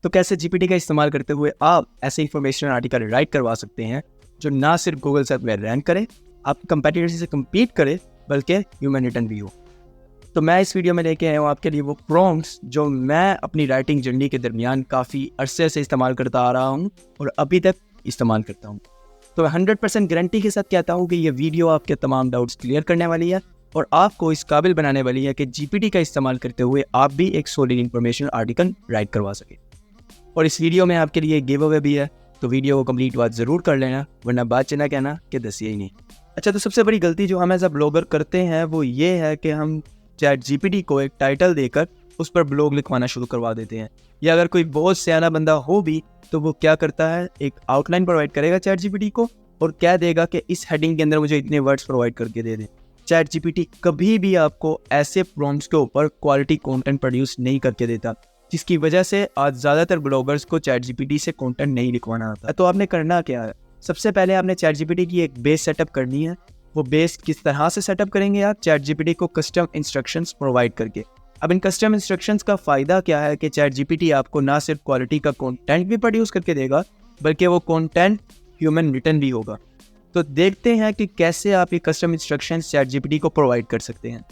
तो कैसे जीपीटी का इस्तेमाल करते हुए आप ऐसे इंफॉर्मेशन आर्टिकल राइट करवा सकते हैं जो ना सिर्फ गूगल सर्च में रैंक करे, आपके कंपेटिटर से कम्पीट करे, बल्कि ह्यूमन रिटन भी हो। तो मैं इस वीडियो में लेके आया हूँ आपके लिए वो प्रॉम्प्ट्स जो मैं अपनी राइटिंग जर्नी के दरमियान काफ़ी अरसे से इस्तेमाल करता आ रहा हूँ और अभी तक इस्तेमाल करता हूँ। तो मैं 100% गारंटी के साथ कहता हूँ कि ये वीडियो आपके तमाम डाउट्स क्लियर करने वाली है और आपको इस काबिल बनाने वाली है कि जीपीटी का इस्तेमाल करते हुए आप भी एक सॉलिड इंफॉर्मेशन आर्टिकल राइट करवा सकें। और इस वीडियो में आपके लिए गिव अवे भी है, तो वीडियो को कंप्लीट बात ज़रूर कर लेना, वरना बात चना कहना कि दसिए ही नहीं। अच्छा, तो सबसे बड़ी गलती जो हम एज अ ब्लॉगर करते हैं वो ये है कि हम चैट जीपीटी को एक टाइटल देकर उस पर ब्लॉग लिखवाना शुरू करवा देते हैं। या अगर कोई बहुत सियाना बंदा हो भी तो वो क्या करता है, एक आउटलाइन प्रोवाइड करेगा चैट जीपीटी को और कह देगा कि इस हेडिंग के अंदर मुझे इतने वर्ड्स प्रोवाइड करके दे दें। चैट जीपीटी कभी भी आपको ऐसे प्रॉम्प्ट्स के ऊपर क्वालिटी कंटेंट प्रोड्यूस नहीं करके देता, जिसकी वजह से आज ज़्यादातर ब्लॉगर्स को चैट जीपीटी से कंटेंट नहीं लिखवाना आता। तो आपने करना क्या है, सबसे पहले आपने चैट जीपीटी की एक बेस सेटअप करनी है। वो बेस किस तरह से सेटअप करेंगे आप, चैट जीपीटी को कस्टम इंस्ट्रक्शंस प्रोवाइड करके। अब इन कस्टम इंस्ट्रक्शंस का फ़ायदा क्या है कि चैट जीपीटी आपको ना सिर्फ क्वालिटी का कंटेंट भी प्रोड्यूस करके देगा, बल्कि वो कंटेंट ह्यूमन रिटन भी होगा। तो देखते हैं कि कैसे आप ये कस्टम इंस्ट्रक्शंस चैट जीपीटी को प्रोवाइड कर सकते हैं।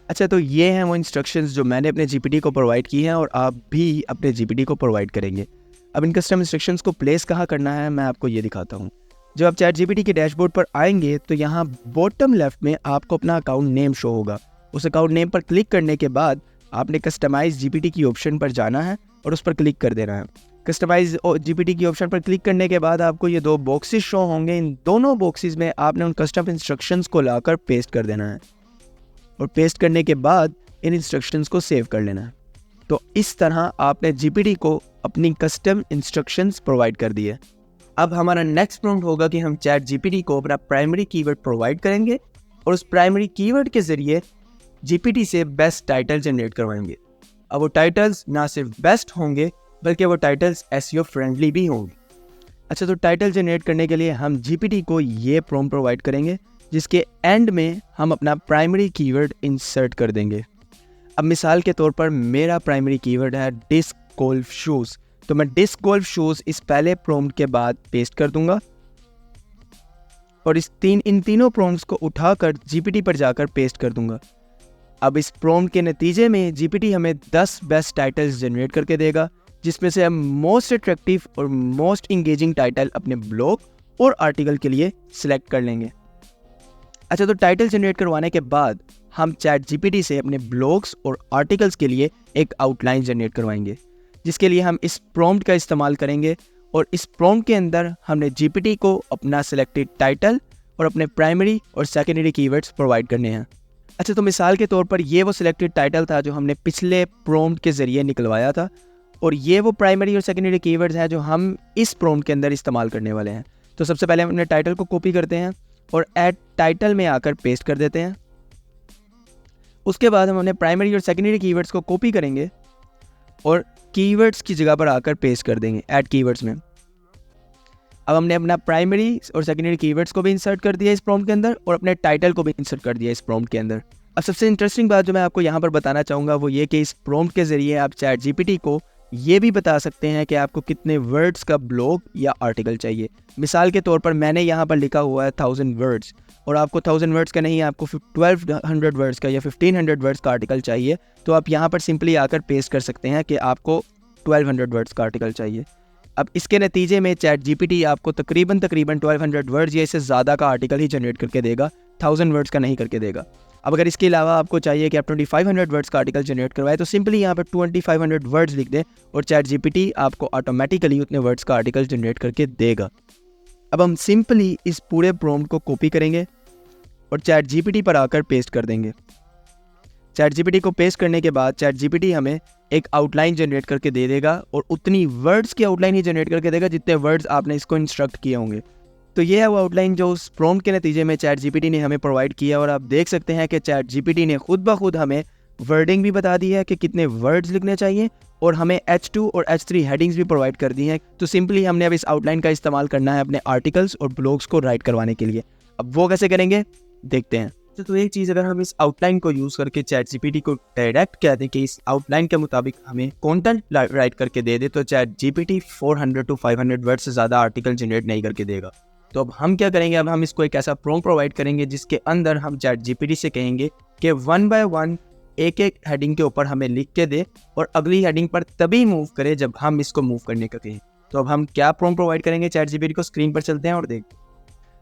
अच्छा, तो ये हैं वो इंस्ट्रक्शंस जो मैंने अपने जीपीटी को प्रोवाइड की हैं और आप भी अपने जीपीटी को प्रोवाइड करेंगे। अब इन कस्टम इंस्ट्रक्शंस को प्लेस कहाँ करना है मैं आपको ये दिखाता हूँ। जब आप चैट जीपीटी के डैशबोर्ड पर आएंगे तो यहाँ बॉटम लेफ्ट में आपको अपना अकाउंट नेम शो होगा। उस अकाउंट नेम पर क्लिक करने के बाद आपने कस्टमाइज जीपीटी की ऑप्शन पर जाना है और उस पर क्लिक कर देना है। कस्टमाइज जीपीटी की ऑप्शन पर क्लिक करने के बाद आपको ये दो बॉक्सेस शो होंगे। इन दोनों बॉक्सेस में आपने उन कस्टम इंस्ट्रक्शंस को लाकर पेस्ट कर देना है और पेस्ट करने के बाद इन इंस्ट्रक्शंस को सेव कर लेना है। तो इस तरह आपने जीपीटी को अपनी कस्टम इंस्ट्रक्शंस प्रोवाइड कर दी है। अब हमारा नेक्स्ट प्रॉम्प्ट होगा कि हम चैट जीपीटी को अपना प्राइमरी कीवर्ड प्रोवाइड करेंगे और उस प्राइमरी कीवर्ड के ज़रिए जीपीटी से बेस्ट टाइटल जनरेट करवाएंगे। अब वो टाइटल्स ना सिर्फ बेस्ट होंगे बल्कि वो टाइटल्स एसईओ फ्रेंडली भी होंगे। अच्छा, तो टाइटल जनरेट करने के लिए हम जीपीटी को ये प्रॉम्प्ट प्रोवाइड करेंगे जिसके एंड में हम अपना प्राइमरी कीवर्ड इंसर्ट कर देंगे। अब मिसाल के तौर पर मेरा प्राइमरी कीवर्ड है डिस्क गोल्फ शूज़, तो मैं डिस्क गोल्फ शूज़ इस पहले प्रॉम्प्ट के बाद पेस्ट कर दूंगा और इन तीनों प्रॉम्प्ट्स को उठाकर जीपीटी पर जाकर पेस्ट कर दूंगा। अब इस प्रॉम्प्ट के नतीजे में जीपीटी हमें 10 बेस्ट टाइटल्स जनरेट करके देगा, जिसमें से हम मोस्ट अट्रैक्टिव और मोस्ट इंगेजिंग टाइटल अपने ब्लॉग और आर्टिकल के लिए सिलेक्ट कर लेंगे। अच्छा, तो टाइटल जनरेट करवाने के बाद हम चैट जीपीटी से अपने ब्लॉग्स और आर्टिकल्स के लिए एक आउटलाइन जनरेट करवाएंगे, जिसके लिए हम इस प्रॉम्प्ट का इस्तेमाल करेंगे और इस प्रॉम्प्ट के अंदर हमने जीपीटी को अपना सिलेक्टेड टाइटल और अपने प्राइमरी और सेकेंडरी कीवर्ड्स प्रोवाइड करने हैं। अच्छा, तो मिसाल के तौर पर ये वो सिलेक्टेड टाइटल था जो हमने पिछले प्रॉम्प्ट के ज़रिए निकलवाया था और ये वो प्राइमरी और सेकेंडरी कीवर्ड्स हैं जो हम इस प्रॉम्प्ट के अंदर इस्तेमाल करने वाले हैं। तो सबसे पहले हम अपने टाइटल को कॉपी करते हैं और ऐड टाइटल में आकर पेस्ट कर देते हैं। उसके बाद हम अपने प्राइमरी और सेकेंडरी कीवर्ड्स को कॉपी करेंगे और कीवर्ड्स की जगह पर आकर पेस्ट कर देंगे ऐड कीवर्ड्स में। अब हमने अपना प्राइमरी और सेकेंडरी कीवर्ड्स को भी इंसर्ट कर दिया इस प्रॉम्प्ट के अंदर और अपने टाइटल को भी इंसर्ट कर दिया इस प्रॉम्प्ट के अंदर। अब सबसे इंटरेस्टिंग बात जो मैं आपको यहाँ पर बताना चाहूँगा वो ये कि इस प्रॉम्प्ट के ज़रिए आप चैट जीपीटी को ये भी बता सकते हैं कि आपको कितने वर्ड्स का ब्लॉग या आर्टिकल चाहिए। मिसाल के तौर पर मैंने यहाँ पर लिखा हुआ है 1000 वर्ड्स और आपको 1000 वर्ड्स का नहीं, आपको 1200 वर्ड्स का या 1500 वर्ड्स का आर्टिकल चाहिए, तो आप यहाँ पर सिंपली आकर पेस्ट कर सकते हैं कि आपको 1200 वर्ड्स का आर्टिकल चाहिए। अब इसके नतीजे में चैट जीपीटी आपको तकरीबन 1200 वर्ड्स या इससे ज़्यादा का आर्टिकल ही जनरेट करके देगा, 1000 वर्ड्स का नहीं करके देगा। अब अगर इसके अलावा आपको चाहिए कि आप 2500 वर्ड्स का आर्टिकल जनरेट करवाए तो सिंपली यहाँ पर 2500 वर्ड्स लिख दें और चैट जीपीटी आपको ऑटोमेटिकली उतने वर्ड्स का आर्टिकल जनरेट करके देगा। अब हम सिंपली इस पूरे प्रॉम्प्ट को कॉपी करेंगे और चैट जीपीटी पर आकर पेस्ट कर देंगे। चैट जीपीटी को पेस्ट करने के बाद चैट जीपीटी हमें एक आउटलाइन जनरेट करके दे देगा और उतनी वर्ड्स की आउटलाइन ही जनरेट करके देगा जितने वर्ड्स आपने इसको इंस्ट्रक्ट किए होंगे। तो ये है वो आउटलाइन जो उस प्रॉम्प्ट के नतीजे में चैट जीपीटी ने हमें प्रोवाइड किया और आप देख सकते हैं कि चैट जीपीटी ने खुद ब खुद हमें वर्डिंग भी बता दी है कि कितने वर्ड्स लिखने चाहिए और हमें H2 और H3 हेडिंग्स भी प्रोवाइड कर दी हैं। तो सिंपली हमने अब इस आउटलाइन का इस्तेमाल करना है अपने आर्टिकल्स और ब्लॉग्स को राइट करवाने के लिए। अब वो कैसे करेंगे देखते हैं। तो एक चीज़, अगर हम इस आउटलाइन को यूज़ करके चैट जीपीटी को डायरेक्ट कह दें कि इस आउटलाइन के मुताबिक हमें कंटेंट राइट करके दे दे, तो चैट जीपीटी 400 to 500 वर्ड से ज़्यादा आर्टिकल जनरेट नहीं करके देगा। तो अब हम क्या करेंगे, अब हम इसको एक ऐसा प्रॉम्प्ट प्रोवाइड करेंगे जिसके अंदर हम चैट जीपीटी से कहेंगे कि 1 by 1 एक एक हेडिंग के ऊपर हमें लिख के दे और अगली हेडिंग पर तभी मूव करे जब हम इसको मूव करने का कहें। तो अब हम क्या प्रॉम्प्ट प्रोवाइड करेंगे चैट जीपीटी को, स्क्रीन पर चलते हैं और देखते हैं।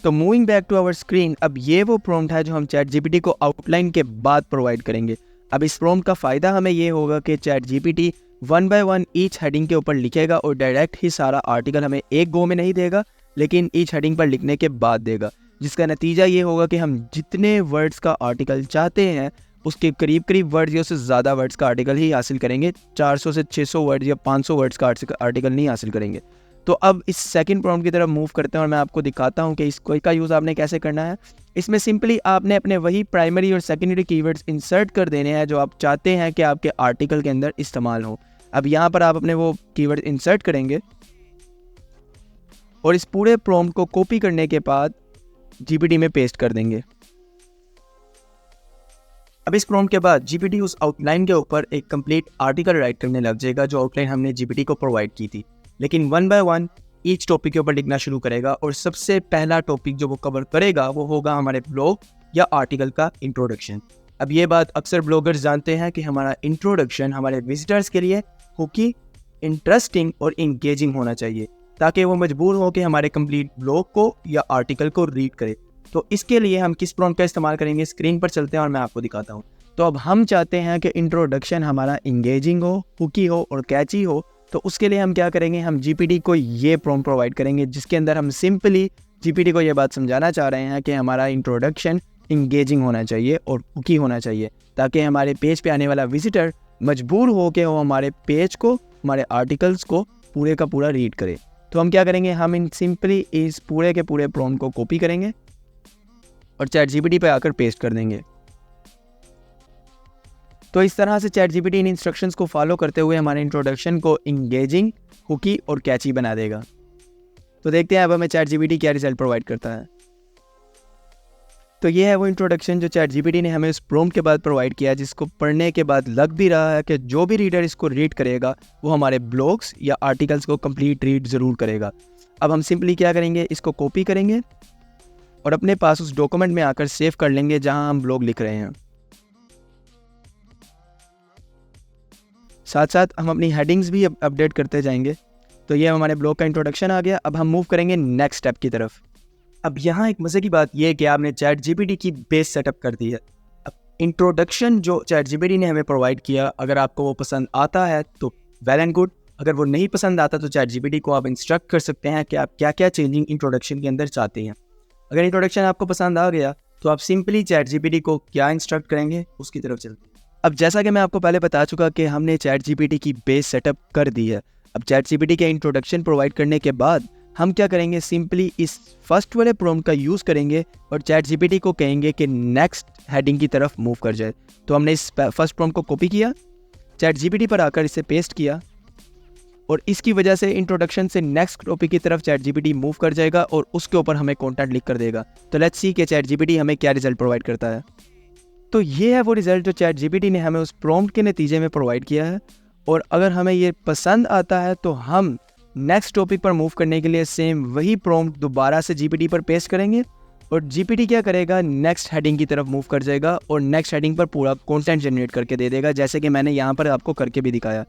तो moving back to our screen, अब ये वो प्रॉम्प्ट है जो हम चैट जीपीटी को आउटलाइन के बाद प्रोवाइड करेंगे। अब इस प्रॉम्प्ट का फ़ायदा हमें ये होगा कि chat GPT 1 by 1 each heading के ऊपर लिखेगा और डायरेक्ट ही सारा आर्टिकल हमें एक गो में नहीं देगा, लेकिन ईच हेडिंग पर लिखने के बाद देगा, जिसका नतीजा ये होगा कि हम जितने वर्ड्स का आर्टिकल चाहते हैं उसके करीब करीब वर्ड्स या उससे ज़्यादा वर्ड्स का आर्टिकल ही हासिल करेंगे। 400 से 600 वर्ड्स या 500 वर्ड्स का आर्टिकल नहीं हासिल करेंगे। तो अब इस सेकंड प्रॉम्प्ट की तरफ मूव करते हैं और मैं आपको दिखाता हूं कि इसको का यूज़ आपने कैसे करना है। इसमें सिंपली आपने अपने वही प्राइमरी और सेकेंडरी कीवर्ड्स इंसर्ट कर देने हैं जो आप चाहते हैं कि आपके आर्टिकल के अंदर इस्तेमाल हो। अब यहाँ पर आप अपने वो कीवर्ड इंसर्ट करेंगे और इस पूरे प्रॉम्प्ट को कॉपी करने के बाद जीपीटी में पेस्ट कर देंगे। अब इस प्रॉम्प्ट के बाद जीपीटी उस आउटलाइन के ऊपर एक कंप्लीट आर्टिकल राइट करने लग जाएगा जो आउटलाइन हमने जीपीटी को प्रोवाइड की थी, लेकिन 1 by 1 ईच टॉपिक के ऊपर लिखना शुरू करेगा और सबसे पहला टॉपिक जो वो कवर करेगा वो होगा हमारे ब्लॉग या आर्टिकल का इंट्रोडक्शन। अब ये बात अक्सर ब्लॉगर्स जानते हैं कि हमारा इंट्रोडक्शन हमारे विजिटर्स के लिए हुकी, इंटरेस्टिंग और इंगेजिंग होना चाहिए ताकि वो मजबूर हो कि हमारे कंप्लीट ब्लॉग को या आर्टिकल को रीड करे। तो इसके लिए हम किस प्रॉम्प्ट का इस्तेमाल करेंगे, स्क्रीन पर चलते हैं और मैं आपको दिखाता हूँ। तो अब हम चाहते हैं कि इंट्रोडक्शन हमारा इंगेजिंग हो, हुकी हो और कैची हो। तो उसके लिए हम क्या करेंगे, हम जीपीटी को ये प्रॉम्प्ट प्रोवाइड करेंगे जिसके अंदर हम सिंपली जीपीटी को ये बात समझाना चाह रहे हैं कि हमारा इंट्रोडक्शन इंगेजिंग होना चाहिए और हुकी होना चाहिए ताकि हमारे पेज पे आने वाला विजिटर मजबूर हो के वो हमारे पेज को, हमारे आर्टिकल्स को पूरे का पूरा रीड करे। तो हम क्या करेंगे, हम इन सिंपली इस पूरे के पूरे प्रॉम्प्ट को कॉपी करेंगे और चैट जीपीटी पे आकर पेस्ट कर देंगे। तो इस तरह से चैट जीपीटी इन इंस्ट्रक्शंस को फॉलो करते हुए हमारे इंट्रोडक्शन को इंगेजिंग, हुकी और कैची बना देगा। तो देखते हैं अब हमें चैट जीपीटी क्या रिजल्ट प्रोवाइड करता है। तो ये है वो इंट्रोडक्शन जो चैट जीपीटी ने हमें उस प्रॉम्प्ट के बाद प्रोवाइड किया, जिसको पढ़ने के बाद लग भी रहा है कि जो भी रीडर इसको रीड करेगा वो हमारे ब्लॉग्स या आर्टिकल्स को कंप्लीट रीड ज़रूर करेगा। अब हम सिंपली क्या करेंगे, इसको कॉपी करेंगे और अपने पास उस डॉक्यूमेंट में आकर सेव कर लेंगे जहां हम ब्लॉग लिख रहे हैं। साथ साथ हम अपनी हेडिंग्स भी अपडेट करते जाएंगे। तो ये हमारे ब्लॉग का इंट्रोडक्शन आ गया। अब हम मूव करेंगे नेक्स्ट स्टेप की तरफ। अब यहाँ एक मज़े की बात यह है कि आपने चैट जीपीटी की बेस सेटअप कर दी है। अब इंट्रोडक्शन जो चैट जीपीटी ने हमें प्रोवाइड किया, अगर आपको वो पसंद आता है तो वेल एंड गुड, अगर वो नहीं पसंद आता तो चैट जीपीटी को आप इंस्ट्रक्ट कर सकते हैं कि आप क्या क्या चेंजिंग इंट्रोडक्शन के अंदर चाहते हैं। अगर इंट्रोडक्शन आपको पसंद आ गया तो आप सिंपली चैट जीपीटी को क्या इंस्ट्रक्ट करेंगे उसकी तरफ चलते हैं। अब जैसा कि मैं आपको पहले बता चुका कि हमने चैट जीपीटी की बेस सेटअप कर दी है। अब चैट जीपीटी के इंट्रोडक्शन प्रोवाइड करने के बाद हम क्या करेंगे, सिंपली इस फर्स्ट वाले प्रॉम्प्ट का यूज़ करेंगे और चैट जीपीटी को कहेंगे कि नेक्स्ट हेडिंग की तरफ मूव कर जाए। तो हमने इस फर्स्ट प्रॉम्प्ट को कॉपी किया, चैट जीपीटी पर आकर इसे पेस्ट किया और इसकी वजह से इंट्रोडक्शन से नेक्स्ट टॉपिक की तरफ चैट जीपीटी मूव कर जाएगा और उसके ऊपर हमें कंटेंट लिख कर देगा। तो लेट्स सी कि चैट जीपीटी हमें क्या रिजल्ट प्रोवाइड करता है। तो ये है वो रिजल्ट जो चैट जीपीटी ने हमें उस प्रॉम्प्ट के नतीजे में प्रोवाइड किया है। और अगर हमें ये पसंद आता है तो हम नेक्स्ट टॉपिक पर मूव करने के लिए सेम वही प्रॉम्प्ट दोबारा से जीपीटी पर पेस्ट करेंगे और जीपीटी क्या करेगा, नेक्स्ट हेडिंग की तरफ मूव कर जाएगा और नेक्स्ट हेडिंग पर पूरा कंटेंट जनरेट करके दे देगा, जैसे कि मैंने यहाँ पर आपको करके भी दिखाया।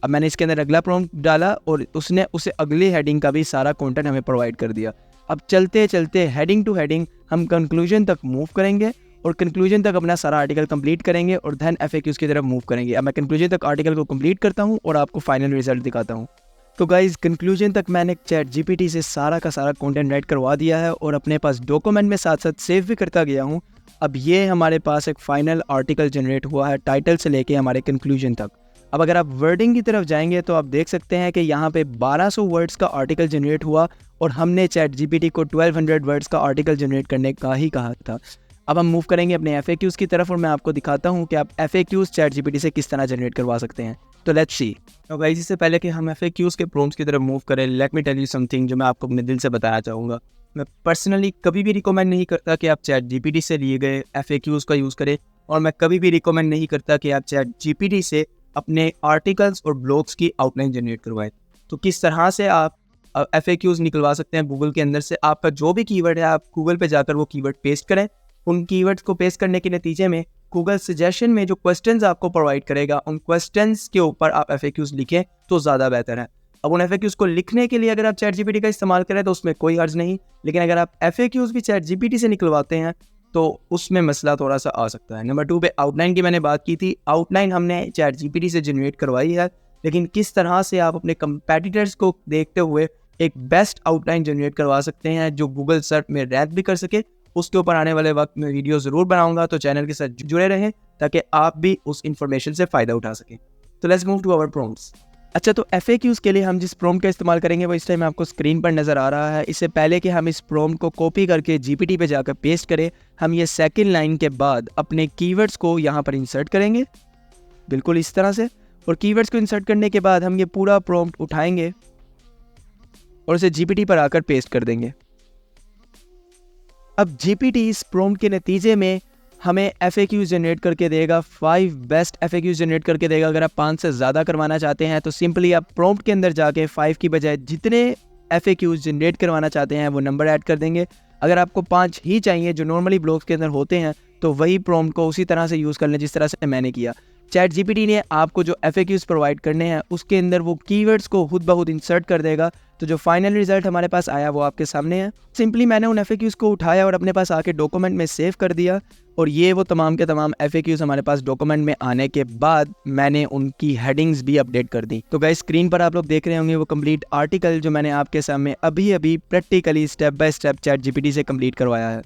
अब मैंने इसके अंदर अगला प्रॉम्प्ट डाला और उसने उसे अगली हेडिंग का भी सारा कंटेंट हमें प्रोवाइड कर दिया। अब चलते चलते हेडिंग टू हेडिंग हम कंक्लूजन तक मूव करेंगे और कंक्लूजन तक अपना सारा आर्टिकल कंप्लीट करेंगे और देन एफएक्यूज़ की तरफ मूव करेंगे। अब मैं कंक्लूजन तक आर्टिकल को कंप्लीट करता हूँ और आपको फाइनल रिजल्ट दिखाता हूँ। तो गाइज़, कंक्लूजन तक मैंने चैट जीपीटी से सारा का सारा कंटेंट राइट करवा दिया है और अपने पास डॉक्यूमेंट में साथ साथ सेव भी करता गया हूँ। अब ये हमारे पास एक फाइनल आर्टिकल जनरेट हुआ है, टाइटल से लेके हमारे कंक्लूजन तक। अब अगर आप वर्डिंग की तरफ जाएंगे तो आप देख सकते हैं कि यहाँ पे 1200 वर्ड्स का आर्टिकल जनरेट हुआ और हमने चैट जीपीटी को 1200 वर्ड्स का आर्टिकल जनरेट करने का ही कहा था। अब हम मूव करेंगे अपने एफएक्यूज़ की तरफ और मैं आपको दिखाता हूँ कि आप एफएक्यूज़ चैट जीपीटी से किस तरह जनरेट करवा सकते हैं। तो लेट्स सी। तो गाइस, इससे पहले कि हम एफएक्यूज़ के प्रॉम्प्ट्स की तरफ मूव करें, let me tell you something जो मैं आपको अपने दिल से बताना चाहूँगा। मैं पर्सनली कभी भी रिकमेंड नहीं करता कि आप चैट जीपीटी से लिए गए FAQs का यूज़ करें, और मैं कभी भी रिकमेंड नहीं करता कि आप चैट जीपीटी से अपने आर्टिकल्स और ब्लॉग्स की आउटलाइन जनरेट करवाएं। तो किस तरह से आप FAQs निकलवा सकते हैं गूगल के अंदर से? आपका जो भी कीवर्ड है, आप गूगल पे जाकर वो कीवर्ड पेस्ट करें। उन कीवर्ड्स को पेस्ट करने के नतीजे में गूगल सजेशन में जो क्वेश्चंस आपको प्रोवाइड करेगा, उन क्वेश्चंस के ऊपर आप FAQs लिखें तो ज़्यादा बेहतर है। अब उन FAQs को लिखने के लिए अगर आप चैट जीपीटी का इस्तेमाल करें तो उसमें कोई हर्ज नहीं, लेकिन अगर आप FAQs भी चैट जीपीटी से निकलवाते हैं तो उसमें मसला थोड़ा सा आ सकता है। नंबर 2 पे आउटलाइन की मैंने बात की थी। आउटलाइन हमने चैट जीपीटी से जनरेट करवाई है, लेकिन किस तरह से आप अपने कंपेटिटर्स को देखते हुए एक बेस्ट आउटलाइन जनरेट करवा सकते हैं जो गूगल सर्च में रैंक भी कर सके, उसके ऊपर आने वाले वक्त में वीडियो ज़रूर बनाऊंगा। तो चैनल के साथ जुड़े रहें ताकि आप भी उस इन्फॉर्मेशन से फ़ायदा उठा सकें। तो let's move to our prompts. अच्छा, तो FAQs के लिए हम जिस प्रॉम्प्ट का इस्तेमाल करेंगे वो इस टाइम आपको स्क्रीन पर नज़र आ रहा है। इससे पहले कि हम इस प्रॉम्प्ट को कॉपी करके जीपीटी पे जाकर पेस्ट करें, हम ये सेकंड लाइन के बाद अपने कीवर्ड्स को यहाँ पर इंसर्ट करेंगे, बिल्कुल इस तरह से। और कीवर्ड्स को इंसर्ट करने के बाद हम ये पूरा प्रॉम्प्ट उठाएंगे और उसे जीपीटी पर आकर पेस्ट कर देंगे। अब जीपीटी इस प्रॉम्प्ट के नतीजे में हमें FAQs जनरेट करके देगा, 5 बेस्ट FAQs जनरेट करके देगा। अगर आप 5 से ज़्यादा करवाना चाहते हैं तो सिंपली आप प्रॉम्प्ट के अंदर जाके 5 की बजाय जितने FAQs जनरेट करवाना चाहते हैं वो नंबर ऐड कर देंगे। अगर आपको 5 ही चाहिए जो नॉर्मली ब्लॉग्स के अंदर होते हैं तो वही प्रॉम्प्ट को उसी तरह से यूज़ कर लें जिस तरह से मैंने किया। चैट जीपीटी ने आपको जो FAQs प्रोवाइड करने हैं उसके अंदर वो कीवर्ड्स को खुद ब खुद इंसर्ट कर देगा। तो जो फाइनल रिजल्ट हमारे पास आया वो आपके सामने है। सिंपली मैंने उन FAQs को उठाया और अपने पास आके डॉक्यूमेंट में सेव कर दिया, और ये वो तमाम के तमाम FAQs हमारे पास डॉक्यूमेंट में आने के बाद मैंने उनकी हेडिंग्स भी अपडेट कर दी। तो गाइस, स्क्रीन पर आप लोग देख रहे होंगे वो कंप्लीट आर्टिकल जो मैंने आपके सामने अभी अभी practically step by step chat GPT से कंप्लीट करवाया है।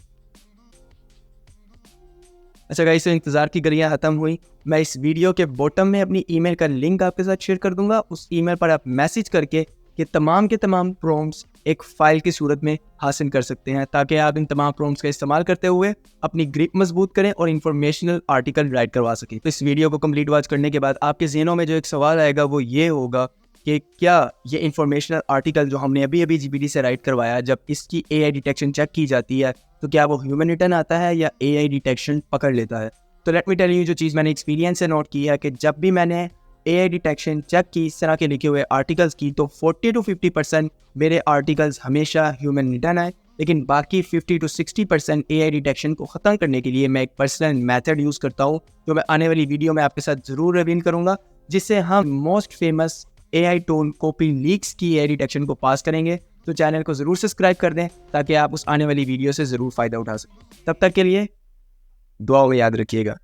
अच्छा गाइस, इंतज़ार की घड़ियाँ ख़त्म हुई। मैं इस वीडियो के बॉटम में अपनी ईमेल का लिंक आपके साथ शेयर कर दूंगा। उस ईमेल पर आप मैसेज करके ये तमाम के तमाम प्रॉम्प्ट्स एक फ़ाइल की सूरत में हासिल कर सकते हैं, ताकि आप इन तमाम प्रॉम्प्ट्स का इस्तेमाल करते हुए अपनी ग्रिप मजबूत करें और इन्फॉर्मेशनल आर्टिकल राइट करवा सकें। तो इस वीडियो को कंप्लीट वॉच करने के बाद आपके ज़हनों में जो एक सवाल आएगा वो ये होगा कि क्या ये इन्फॉर्मेशनल आर्टिकल जो हमने अभी अभी जीपीटी से राइट करवाया, जब इसकी AI डिटेक्शन चेक की जाती है तो क्या वो ह्यूमन रिटर्न आता है या AI डिटेक्शन पकड़ लेता है? तो लेट मी टेल यू, जो चीज़ मैंने एक्सपीरियंस से नोट की है कि जब भी मैंने AI डिटेक्शन चेक की इस तरह के लिखे हुए आर्टिकल्स की, तो 40 to 50% मेरे आर्टिकल्स हमेशा ह्यूमन रिटर्न आए, लेकिन बाकी 50 to 60% AI डिटेक्शन को ख़त्म करने के लिए मैं एक पर्सनल मेथड यूज़ करता हूँ, जो मैं आने वाली वीडियो में आपके साथ ज़रूर रिवील करूँगा, जिससे हम most famous AI tool copy leaks की AI डिटेक्शन को पास करेंगे। तो चैनल को ज़रूर सब्सक्राइब कर दें ताकि आप उस आने वाली वीडियो से ज़रूर फ़ायदा उठा सकें। तब तक के लिए दुआ में याद रखिएगा।